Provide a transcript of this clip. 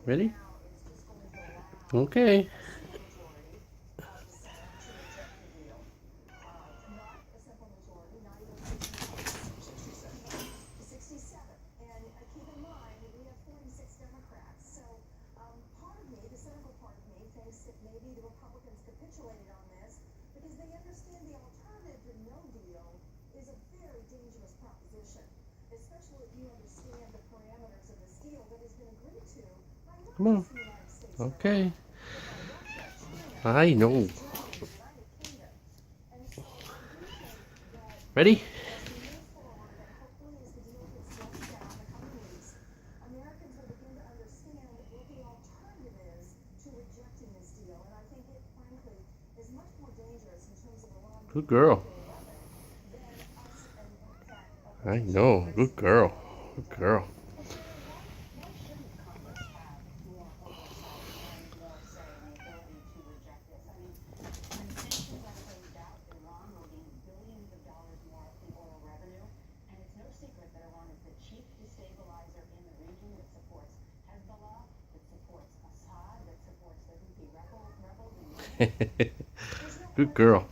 Ready? Okay. Come on. Okay. I know. Ready? Good girl. I know. Good girl. Good girl. Good girl.